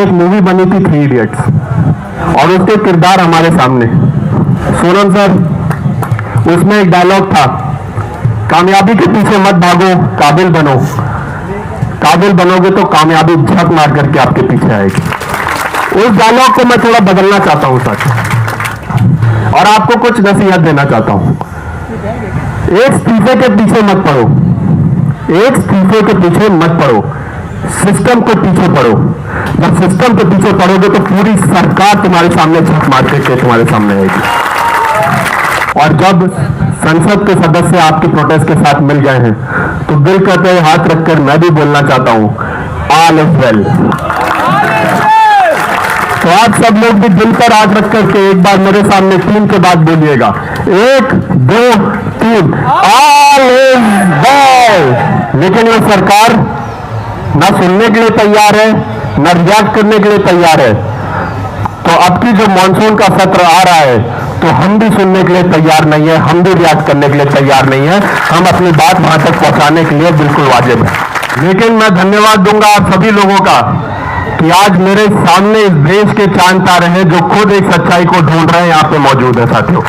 एक मूवी बनी थी 3 इडियट्स और उसके किरदार हमारे सामने। सोनम सर, उसमें एक डायलॉग था, कामयाबी के पीछे मत भागो, काबिल बनो। काबिल बनोगे तो कामयाबी झक मार करके आपके पीछे आएगी। उस डायलॉग को मैं थोड़ा बदलना चाहता हूं सर, और आपको कुछ नसीहत देना चाहता हूं। एक इस्तीफे के पीछे मत पड़ो, एक इस्तीफे के पीछे मत पड़ो, सिस्टम के पीछे पड़ो। जब सिस्टम के पीछे पड़ोगे तो पूरी सरकार तुम्हारे सामने झक मार करके तुम्हारे सामने आएगी। और जब संसद के सदस्य आपके प्रोटेस्ट के साथ मिल गए हैं तो दिल कहते हुए हाथ रखकर मैं भी बोलना चाहता हूं, ऑल इज वेल। तो आप सब लोग भी दिल पर हाथ रख करके एक बार मेरे सामने 3 के बाद बोलिएगा, 1 2 3, ऑल इज वेल। लेकिन ये सरकार ना सुनने के लिए तैयार है, ना रिएक्ट करने के लिए तैयार है। तो अब की जो मानसून का सत्र आ रहा है तो हम भी सुनने के लिए तैयार नहीं है, हम भी रिएक्ट करने के लिए तैयार नहीं है। हम अपनी बात वहां तक पहुंचाने के लिए बिल्कुल वाजिब है। लेकिन मैं धन्यवाद दूंगा आप सभी लोगों का कि आज मेरे सामने इस देश के चांद तारे हैं जो खुद एक सच्चाई को ढूंढ रहे हैं, यहां पे मौजूद है साथियों।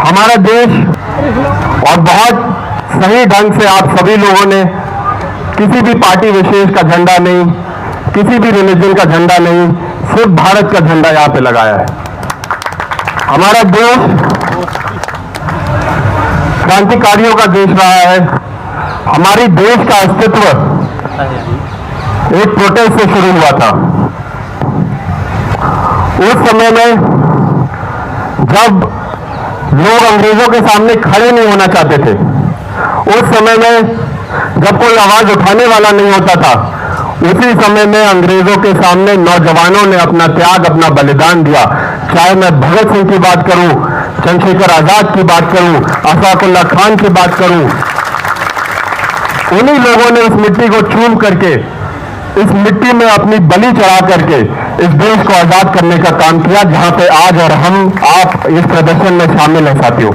हमारा देश, और बहुत सही ढंग से आप सभी लोगों ने किसी भी पार्टी विशेष का झंडा नहीं, किसी भी रिलीजन का झंडा नहीं, सिर्फ भारत का झंडा यहां पे लगाया है। हमारा देश क्रांतिकारियों का देश रहा है। हमारी देश का अस्तित्व एक प्रोटेस्ट से शुरू हुआ था। उस समय में जब लोग अंग्रेजों के सामने खड़े नहीं होना चाहते थे, उस समय में जब कोई आवाज उठाने वाला नहीं होता था, उसी समय में अंग्रेजों के सामने नौजवानों ने अपना त्याग, अपना बलिदान दिया। चाहे मैं भगत सिंह की बात करूं, चंद्रशेखर आजाद की बात करूं, अशफाकुल्लाह खान की बात करूं, उन्हीं लोगों ने इस मिट्टी को चूम करके, इस मिट्टी में अपनी बलि चढ़ा करके इस देश को आजाद करने का काम किया, जहां पे आज और हम आप इस प्रदर्शन में शामिल हैं साथियों।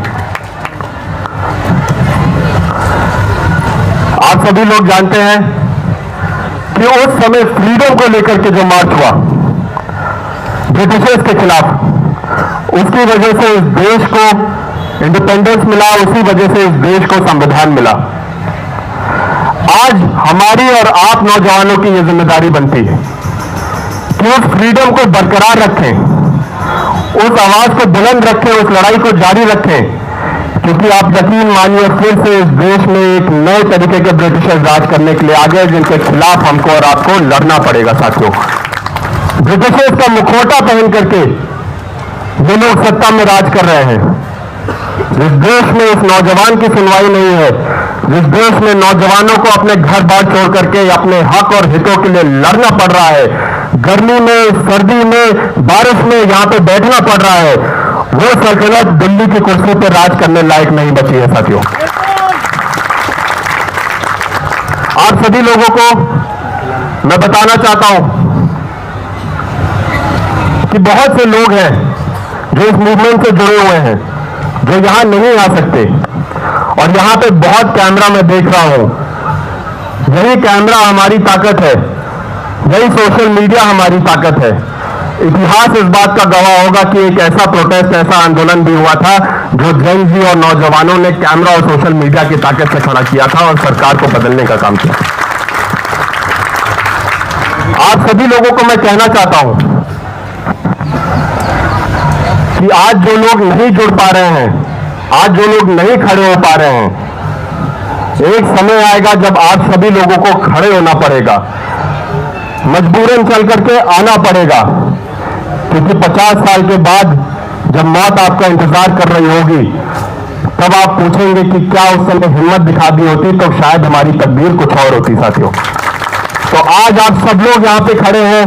आप सभी लोग जानते हैं कि उस समय फ्रीडम को लेकर के जो मार्च हुआ ब्रिटिशर्स के खिलाफ, उसकी वजह से इस देश को इंडिपेंडेंस मिला, उसी वजह से इस देश को संविधान मिला। आज हमारी और आप नौजवानों की यह जिम्मेदारी बनती है कि उस फ्रीडम को बरकरार रखें, उस आवाज को बुलंद रखें, उस लड़ाई को जारी रखें, क्योंकि आप यकीन मानिए फिर से इस देश में एक नए तरीके के ब्रिटिशर्स राज करने के लिए आ गए, जिनके खिलाफ हमको और आपको लड़ना पड़ेगा साथियों। ब्रिटिशर्स का मुखौटा पहन करके ये लोग सत्ता में राज कर रहे हैं। जिस देश में इस नौजवान की सुनवाई नहीं है, जिस देश में नौजवानों को अपने घर बार छोड़ करके अपने हक और हितों के लिए लड़ना पड़ रहा है, गर्मी में, सर्दी में, बारिश में यहां पे बैठना पड़ रहा है, वो सल्तनत दिल्ली की कुर्सी पर राज करने लायक नहीं बची है साथियों। आप सभी लोगों को मैं बताना चाहता हूं कि बहुत से लोग हैं जो इस मूवमेंट से जुड़े हुए हैं, जो यहां नहीं आ सकते, और यहां पे बहुत कैमरा मैं देख रहा हूं। यही कैमरा हमारी ताकत है, यही सोशल मीडिया हमारी ताकत है। इतिहास इस बात का गवाह होगा कि एक ऐसा प्रोटेस्ट, ऐसा आंदोलन भी हुआ था जो जेन जी और नौजवानों ने कैमरा और सोशल मीडिया की ताकत से खड़ा किया था और सरकार को बदलने का काम किया। आप सभी लोगों को मैं कहना चाहता हूं कि आज जो लोग नहीं जुड़ पा रहे हैं, आज जो लोग नहीं खड़े हो पा रहे हैं, एक समय आएगा जब आप सभी लोगों को खड़े होना पड़ेगा, मजबूरन चल करके आना पड़ेगा, क्योंकि 50 साल के बाद जब मौत आपका इंतजार कर रही होगी, तब आप पूछेंगे कि क्या उस समय हिम्मत दिखा दी होती तो शायद हमारी तकदीर कुछ और होती साथियों। तो आज आप सब लोग यहाँ पे खड़े हैं,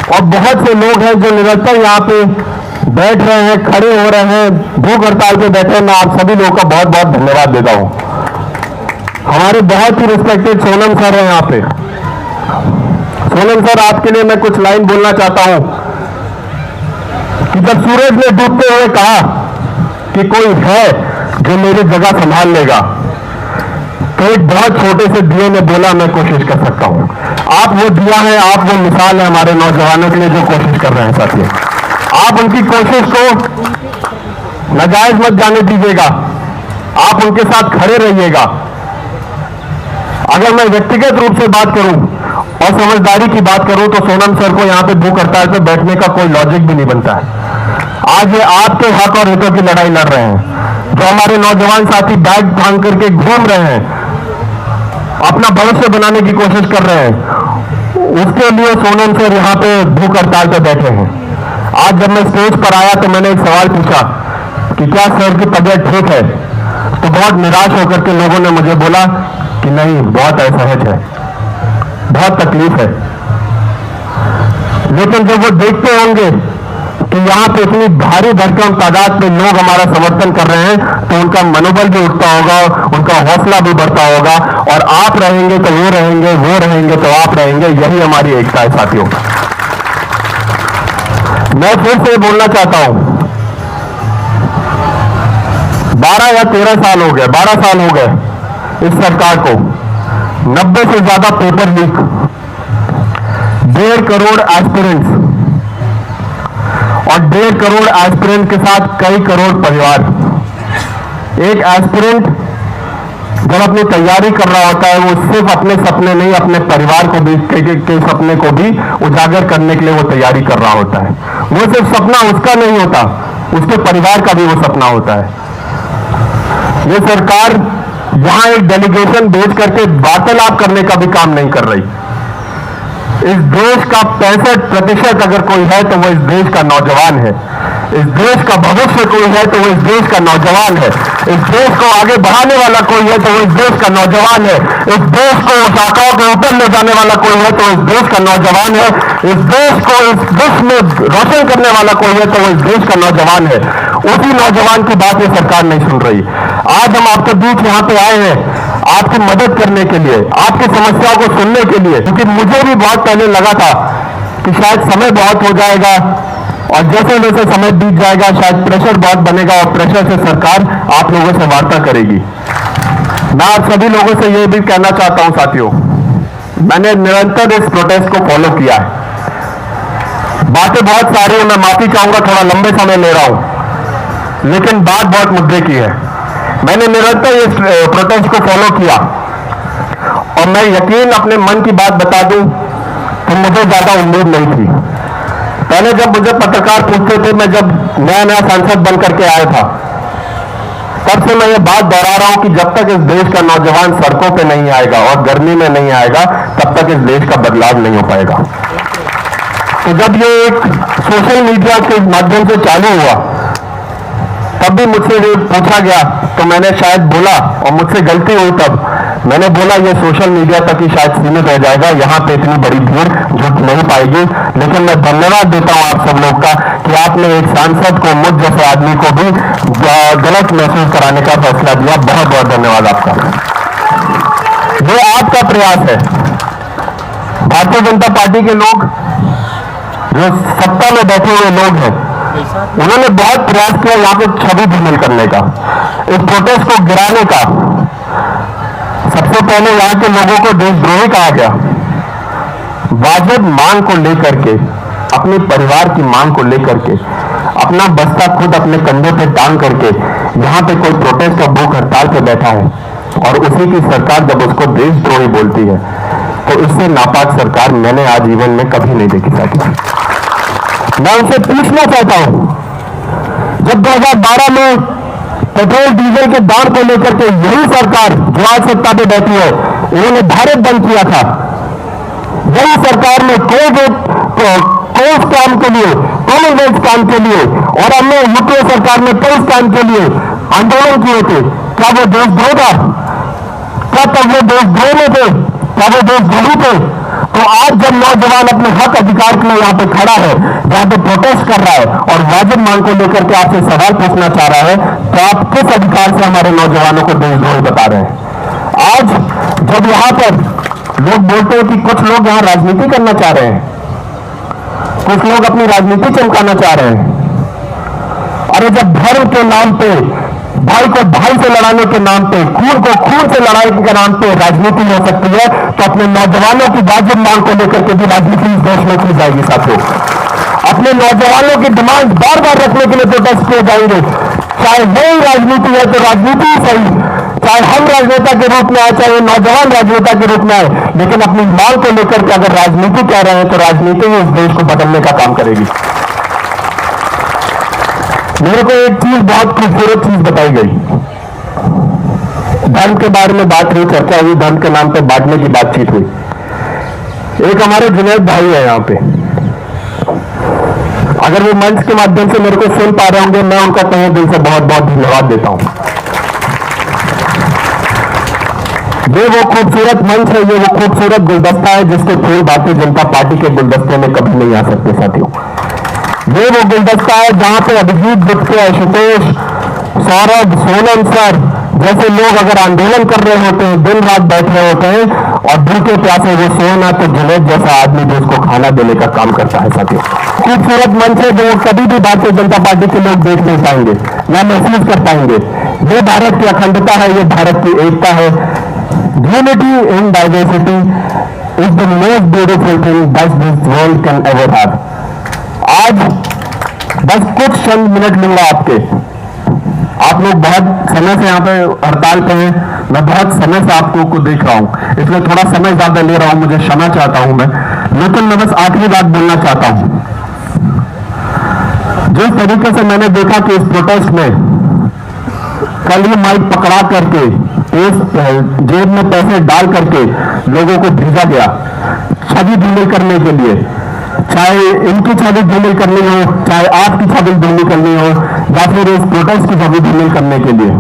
और बहुत से लोग हैं जो निरंतर यहाँ पे बैठ रहे हैं, खड़े हो रहे हैं, भूख हड़ताल पे बैठे हैं। मैं आप सभी लोगों का बहुत बहुत धन्यवाद देता हूं। हमारे बहुत ही रिस्पेक्टेड सोनम सर हैं यहाँ पे। सोनम सर, आपके लिए मैं कुछ लाइन बोलना चाहता हूं कि जब सूरज ने डूबते हुए कहा कि कोई है जो मेरी जगह संभाल लेगा, तो एक बहुत छोटे से दिए ने बोला मैं कोशिश कर सकता हूं। आप वो दिया है, आप वो मिसाल है हमारे नौजवानों के लिए जो कोशिश कर रहे हैं साथियों। आप उनकी कोशिश को नाजायज मत जाने दीजिएगा, आप उनके साथ खड़े रहिएगा। अगर मैं व्यक्तिगत रूप से बात करूं और समझदारी की बात करूं तो सोनम सर को यहां पे भूख हड़ताल पे बैठने का कोई लॉजिक भी नहीं बनता है। आज ये आपके हक और हितों की लड़ाई लड़ रहे हैं। जो हमारे नौजवान साथी बैग थांग करके घूम रहे हैं, अपना भविष्य बनाने की कोशिश कर रहे हैं, उसके लिए सोनम सर यहां पे भूख हड़ताल पे बैठे हैं। आज जब मैं स्टेज पर आया तो मैंने एक सवाल पूछा कि क्या सर की तबीयत ठीक है, तो बहुत निराश होकर के लोगों ने मुझे बोला कि नहीं, बहुत असहज है, बहुत तकलीफ है। लेकिन जब वो देखते होंगे कि यहां पे इतनी भारी भरकम तादाद में लोग हमारा समर्थन कर रहे हैं तो उनका मनोबल भी उठता होगा, उनका हौसला भी बढ़ता होगा। और आप रहेंगे तो वो रहेंगे, वो रहेंगे तो आप रहेंगे, यही हमारी एकता है साथियों। मैं फिर से बोलना चाहता हूं, 12 या 13 साल हो गए, 12 साल हो गए इस सरकार को, 90 से ज्यादा पेपर लीक, 1.5 करोड़ एस्पिरेंट्स और 1.5 करोड़ एस्पिरेंट के साथ कई करोड़ परिवार। एक एस्पिरेंट जब अपनी तैयारी कर रहा होता है, वो सिर्फ अपने सपने नहीं, अपने परिवार को भी के सपने को भी उजागर करने के लिए वो तैयारी कर रहा होता है। वो सिर्फ सपना उसका नहीं होता, उसके परिवार का भी वो सपना होता है। ये सरकार यहां एक डेलीगेशन भेज करके वार्तालाप करने का भी काम नहीं कर रही। इस देश का 65% अगर कोई है तो वो इस देश का नौजवान है। इस देश का भविष्य कोई है तो वो इस देश का नौजवान है। इस देश को आगे बढ़ाने वाला कोई है तो वो इस देश का नौजवान है। इस देश को शाखाओं के ऊपर ले जाने वाला कोई है तो इस देश का नौजवान है। इस देश को इस देश में रोशन करने वाला कोई है तो वो इस देश का नौजवान है। उसी नौजवान की बात ये सरकार नहीं सुन रही। आज हम आपके बीच यहां पे आए हैं आपकी मदद करने के लिए, आपकी समस्याओं को सुनने के लिए, क्योंकि मुझे भी बहुत पहले लगा था कि शायद समय बहुत हो जाएगा और जैसे जैसे समय बीत जाएगा शायद प्रेशर बहुत बनेगा और प्रेशर से सरकार आप लोगों से वार्ता करेगी। मैं आप सभी लोगों से यह भी कहना चाहता हूं साथियों, मैंने निरंतर इस प्रोटेस्ट को फॉलो किया है। बातें बहुत सारी हैं, मैं माफी चाहूंगा, थोड़ा लंबे समय ले रहा हूं, लेकिन बात बहुत मुद्दे की है। मैंने निरंतर इस प्रोटेस्ट को फॉलो किया और मैं यकीन अपने मन की बात बता दूं तो मुझे ज्यादा उम्मीद नहीं थी। पहले जब मुझे पत्रकार पूछते थे, मैं जब नया नया सांसद बन करके आया था, तब से मैं ये बात दोहरा रहा हूं कि जब तक इस देश का नौजवान सड़कों पे नहीं आएगा और गर्मी में नहीं आएगा तब तक इस देश का बदलाव नहीं हो पाएगा। तो जब ये एक सोशल मीडिया के माध्यम से चालू हुआ तब भी मुझसे पूछा गया तो मैंने शायद बोला, और मुझसे गलती हुई, तब मैंने बोला ये सोशल मीडिया तक ही शायद सीमित हो जाएगा, यहाँ पे इतनी बड़ी भीड़ जुट नहीं पाएगी। लेकिन मैं धन्यवाद देता हूँ आप सब लोग का कि आपने एक सांसद को, मुझ जैसे आदमी को भी गलत महसूस कराने का फैसला दिया। बहुत बहुत धन्यवाद आपका। ये आपका प्रयास है। भारतीय जनता पार्टी के लोग, जो सत्ता में बैठे हुए लोग हैं, उन्होंने बहुत प्रयास किया यहाँ पे छवि धूमिल करने का, इस प्रोटेस्ट को गिराने का। सबसे पहले यहाँ के लोगों को देशद्रोही कहा गया। वाजिब मांग को लेकर के, अपने परिवार की मांग को लेकर के, अपना बस्ता खुद अपने कंधे पे टांग करके यहाँ पे कोई प्रोटेस्ट और भूख हड़ताल पे बैठा है और उसी की सरकार जब उसको देशद्रोही बोलती है तो इससे नापाक सरकार मैंने आजीवन में कभी नहीं देखी साथी। मैं उनसे पूछना चाहता हूं, जब 2012 में पेट्रोल डीजल के दाम को लेकर के यही सरकार जो आज सत्ता पे बैठी है, उन्होंने भारत बंद किया था, यही सरकार ने कोविड काम के लिए, कॉमनवेल्थ काम के लिए और हमने यूपीए सरकार ने कई काम के लिए आंदोलन किए थे। क्या वो देशद्रोह था? क्या तब वो देशद्रोह में थे? क्या वो देशद्रोही थे? तो आज जब नौजवान अपने हक अधिकार के लिए यहाँ पे खड़ा है, जहां पे प्रोटेस्ट कर रहा है और वाजिब मांग को लेकर के आपसे सवाल पूछना चाह रहा है, तो आप किस अधिकार से हमारे नौजवानों को देशद्रोही बता रहे हैं? आज जब यहाँ पर लोग बोलते हैं कि कुछ लोग यहाँ राजनीति करना चाह रहे हैं, कुछ लोग अपनी राजनीति चमकाना चाह रहे हैं, अरे जब धर्म के नाम पे भाई को भाई से लड़ाने के नाम पे, खून को खून से लड़ाई के नाम पे राजनीति हो सकती है, तो अपने नौजवानों की वाजिब मांग को लेकर के भी राजनीति इस देश में की जाएगी साथियों। अपने नौजवानों की डिमांड बार बार रखने के लिए प्रोटेस्ट किए जाएंगे। चाहे वही राजनीति है तो राजनीति ही सही, चाहे हम राजनेता के रूप में आए, चाहे नौजवान राजनेता के रूप में आए, लेकिन अपनी मांग को लेकर के अगर राजनीति कह रहे हैं तो राजनीति ही इस देश को बदलने का काम करेगी। मेरे को एक चीज, बहुत खूबसूरत चीज बताई गई। धर्म के बारे में बात हुई, चर्चा हुई, धर्म के नाम पे बांटने की बातचीत हुई। एक हमारे जुनैद भाई है यहाँ पे, अगर वो मंच के माध्यम से मेरे को सुन पा रहे होंगे, मैं उनका तहे दिल से बहुत बहुत धन्यवाद देता हूं। ये वो खूबसूरत मंच है, ये वो खूबसूरत गुलदस्ता है जिसके फूल भारतीय जनता पार्टी के गुलदस्ते में कभी नहीं आ सकते साथियों। ये वो गुलदस्ता है जहां पे अभिजीत गुप्ता, आशुतोष, सौरभ, सोनम सर जैसे लोग अगर आंदोलन कर रहे होते हैं, दिन रात बैठ रहे होते हैं, और भूखे प्यासे वो सोना तो जुनैद जैसा आदमी जो उसको खाना देने का काम करता है साथियों। खूबसूरत मंच है जो कभी भी भारतीय जनता पार्टी के लोग देख नहीं पाएंगे या महसूस कर पाएंगे। ये भारत की अखंडता है, ये भारत की एकता है। Unity in diversity is the most beautiful thing that this world can ever have. आज बस कुछ चंद मिनट लूंगा आपके, आप लोग बहुत समय से यहाँ पे हड़ताल पे हैं, मैं बहुत समय से आपको को देख रहा हूं, इसलिए थोड़ा समय ज्यादा ले रहा हूं, मुझे क्षमा चाहता हूं मैं, लेकिन मैं बस आखिरी बात बोलना चाहता हूं। जिस तरीके से मैंने देखा कि इस प्रोटेस्ट में कल ये माइक पकड़ा करके, जेब में पैसे डाल करके लोगों को भेजा गया छवि धूमिल करने के लिए, चाहे इनकी छवि धूमिल करनी हो, चाहे आपकी छवि धूमिल करनी हो, या फिर इस प्रोटेस्ट की छवि धूमिल करने के लिए,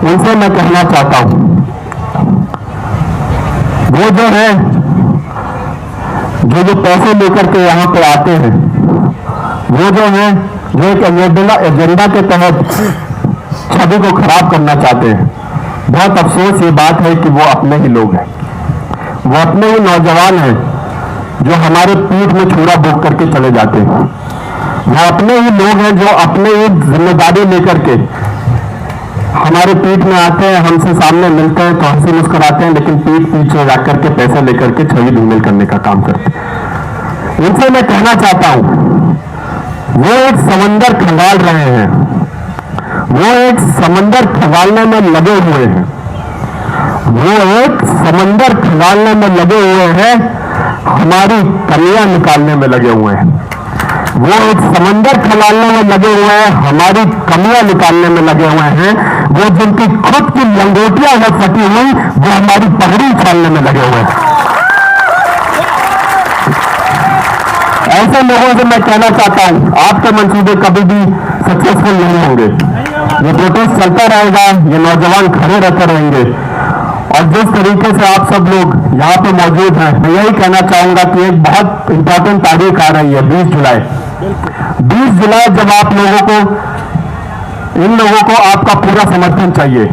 उनसे मैं कहना चाहता हूं, वो जो है जो पैसे लेकर के यहां पे आते हैं, वो जो है जो एक एजेंडा के तहत छवि को खराब करना चाहते हैं। बहुत अफसोस ये बात है कि वो अपने ही लोग हैं, वो अपने ही नौजवान हैं जो हमारे पीठ में छुरा बोक करके चले जाते हैं। वो अपने ही लोग हैं जो अपने ही जिम्मेदारी लेकर के हमारे पीठ में आते हैं, हमसे सामने मिलते हैं तो हंसी मुस्कुराते हैं, लेकिन पीठ पीछे जाकर के पैसे लेकर के छवि धूमिल करने का काम करते हैं। इनसे मैं कहना चाहता हूं, वो एक समंदर खंगाल रहे हैं, वो एक समंदर खंगालने में लगे हुए हैं, वो एक समंदर खंगालने में लगे हुए हैं, हमारी कमियां निकालने में लगे हुए हैं। वो एक समंदर खंगालने में लगे हुए हैं, हमारी कमियां निकालने में लगे हुए हैं। वो जिनकी खुद की लंगोटियां है फटी हुई, वो हमारी पगड़ी उछालने में लगे हुए हैं। ऐसे लोगों से मैं कहना चाहता हूं, आपके मंसूबे कभी भी सक्सेसफुल नहीं होंगे। ये प्रोटेस्ट चलता रहेगा, ये नौजवान खड़े रहते रहेंगे, और जिस तरीके से आप सब लोग यहाँ पे मौजूद हैं, मैं यही कहना चाहूंगा कि एक बहुत इंपॉर्टेंट तारीख आ रही है, 20 जुलाई। 20 जुलाई जब आप लोगों को, इन लोगों को आपका पूरा समर्थन चाहिए।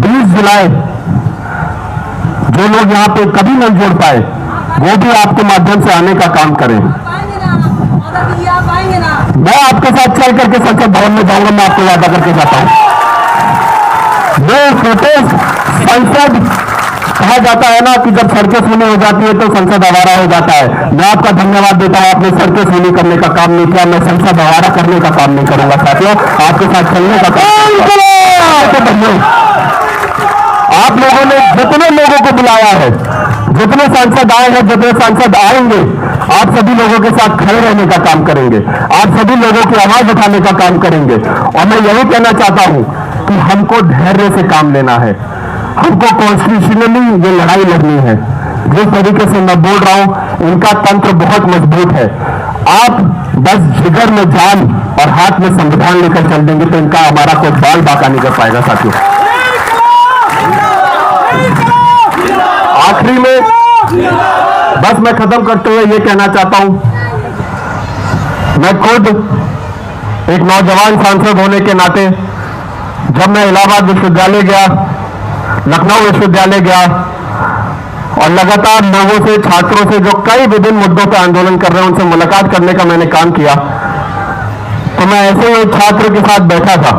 20 जुलाई जो लोग यहाँ पे कभी नहीं जुड़ पाए, वो भी आपके माध्यम से आने का काम करें। मैं आपके साथ चल करके संसद भवन में जाऊंगा, मैं आपको वादा करके जाता हूं। वो प्रोटेस्ट संसद, कहा जाता है ना कि जब सड़कें सूनी हो जाती है तो संसद आवारा हो जाता है। मैं आपका धन्यवाद देता हूं, आपने सड़कें सूनी करने का काम नहीं किया, मैं संसद आवारा करने का काम नहीं करूंगा साथियों, आपके साथ चलने का काम। आप लोगों ने जितने लोगों को बुलाया है, जितने सांसद आए हैं, जितने सांसद आएंगे, आप सभी लोगों के साथ खड़े रहने का काम करेंगे, आप सभी लोगों की आवाज उठाने का काम करेंगे। और मैं यही कहना चाहता हूं कि हमको धैर्य से काम लेना है, हमको कॉन्स्टिट्यूशनली ये लड़ाई लड़नी है। जिस तरीके से मैं बोल रहा हूं, इनका तंत्र बहुत मजबूत है। आप बस जिगर में जान और हाथ में संविधान लेकर चल देंगे तो इनका हमारा कोई बाल बाका नहीं कर पाएगा साथियों। आखिरी में बस मैं खत्म करते हुए ये कहना चाहता हूं, मैं खुद एक नौजवान सांसद होने के नाते जब मैं इलाहाबाद विश्वविद्यालय गया, लखनऊ विश्वविद्यालय गया और लगातार लोगों से, छात्रों से जो कई विभिन्न मुद्दों पर आंदोलन कर रहे हैं, उनसे मुलाकात करने का मैंने काम किया, तो मैं ऐसे ही एक छात्र के साथ बैठा था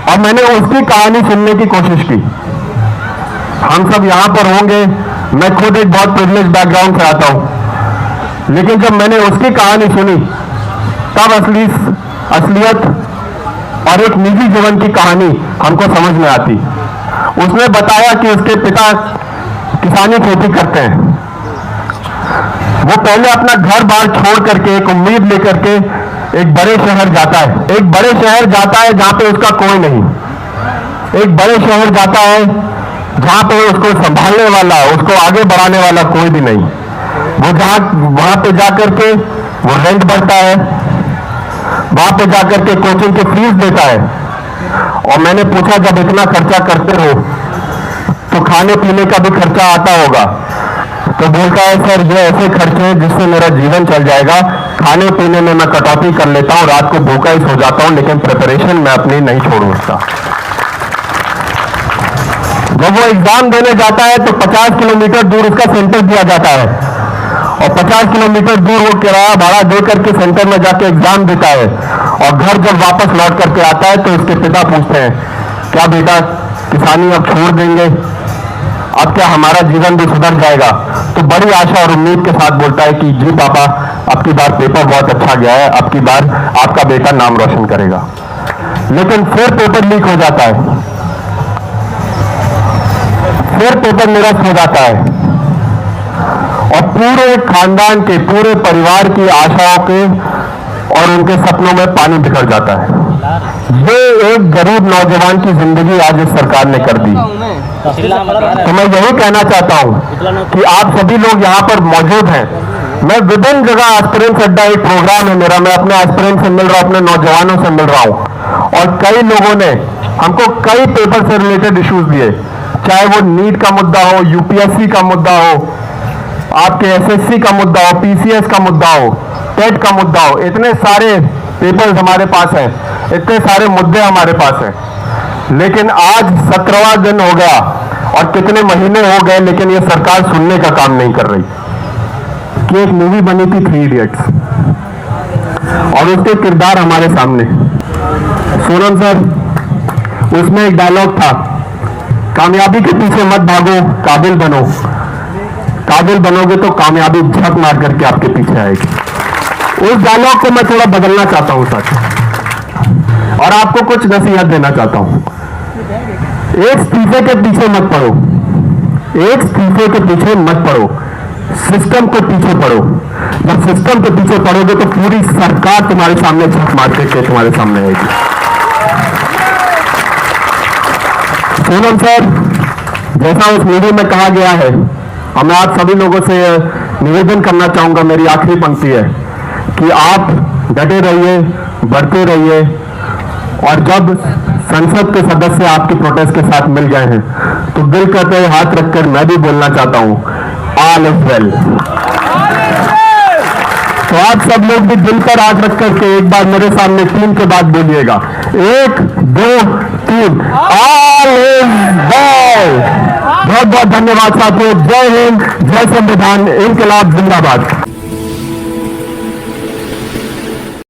और मैंने उसकी कहानी सुनने की कोशिश की। हम सब यहां पर होंगे, मैं खुद एक बहुत प्रिविलेज बैकग्राउंड से आता हूं, लेकिन जब मैंने उसकी कहानी सुनी तब असलियत और एक निजी जीवन की कहानी हमको समझ में आती। उसने बताया कि उसके पिता किसानी खेती करते हैं। वो पहले अपना घर बार छोड़ करके एक उम्मीद लेकर के एक बड़े शहर जाता है, एक बड़े शहर जाता है जहां पे उसका कोई नहीं, एक बड़े शहर जाता है जहां पे उसको संभालने वाला, उसको आगे बढ़ाने वाला कोई भी नहीं। वो वहां पे जाकर के वो रेंट भरता है, वहां पे जाकर के कोचिंग की फीस देता है। और मैंने पूछा जब इतना खर्चा करते हो तो खाने पीने का भी खर्चा आता होगा? तो बोलता है सर ये ऐसे खर्चे हैं जिससे मेरा जीवन चल जाएगा, खाने पीने में मैं कटौती कर लेता हूं, रात को भूखा ही सो जाता हूं, लेकिन प्रिपरेशन मैं अपनी नहीं छोड़ू उसका। जब वो एग्जाम देने जाता है तो 50 किलोमीटर दूर उसका सेंटर दिया जाता है और 50 किलोमीटर दूर वो किराया भाड़ा दे करके सेंटर में जाके एग्जाम देता है। और घर जब वापस लौट करके आता है तो उसके पिता पूछते हैं क्या बेटा किसानी अब छोड़ देंगे, अब क्या हमारा जीवन भी सुधर जाएगा? तो बड़ी आशा और उम्मीद के साथ बोलता है कि जी पापा, अब की बार पेपर बहुत अच्छा गया है, अब की बार आपका बेटा नाम रोशन करेगा। लेकिन फिर पेपर लीक हो जाता है, फिर पेपर निरस्त हो जाता है और पूरे खानदान के, पूरे परिवार की आशाओं के और उनके सपनों में पानी बिखर जाता है। ये एक गरीब नौजवान की जिंदगी आज इस सरकार ने कर दी। तो मैं यही कहना चाहता हूं कि आप सभी लोग यहां पर मौजूद हैं। मैं विभिन्न जगह एस्पिरेंट्स अड्डा एक प्रोग्राम है मेरा, मैं अपने एस्पिरेंट से मिल रहा हूं, अपने नौजवानों से मिल रहा हूं और कई लोगों ने हमको कई पेपर से रिलेटेड इश्यूज दिए, चाहे वो नीट का मुद्दा हो, यूपीएससी का मुद्दा हो, आपके एसएससी का मुद्दा हो, पीसीएस का मुद्दा हो, टेट का मुद्दा हो। इतने सारे पेपर्स हमारे पास हैं, इतने सारे मुद्दे हमारे पास हैं, लेकिन आज 17वां दिन हो गया और कितने महीने हो गए, लेकिन ये सरकार सुनने का काम नहीं कर रही। कि एक मूवी बनी थी 3 इडियट्स और उसके किरदार हमारे सामने, सोनम सर, उसमें एक डायलॉग था, कामयाबी के पीछे मत भागो, काबिल बनो, काबिल बनोगे तो कामयाबी झक मार करके आपके पीछे आएगी। उस डायलॉग को मैं थोड़ा बदलना चाहता हूं सर और आपको कुछ नसीहत देना चाहता हूं। एक इस्तीफे के पीछे मत पड़ो, एक इस्तीफे के पीछे मत पड़ो, सिस्टम के पीछे पड़ो। जब सिस्टम के पीछे पड़ोगे तो पूरी सरकार तुम्हारे सामने झक मार के तुम्हारे सामने आएगी। सोनम सर, जैसा उस मीडिया में कहा गया है, और मैं आप सभी लोगों से निवेदन करना चाहूंगा, मेरी आखिरी पंक्ति है कि आप डटे रहिए, बढ़ते रहिए और जब संसद के सदस्य आपके प्रोटेस्ट के साथ मिल गए हैं तो दिल कहते हुए हाथ रखकर मैं भी बोलना चाहता हूं, ऑल इज वेल। तो आप सब लोग भी दिल पर हाथ रख करके एक बार मेरे सामने 3 के बाद बोलिएगा, 1 2 3, ऑल इज वेल। बहुत बहुत धन्यवाद साथियों। जय हिंद, जय संविधान, इनकलाब जिंदाबाद।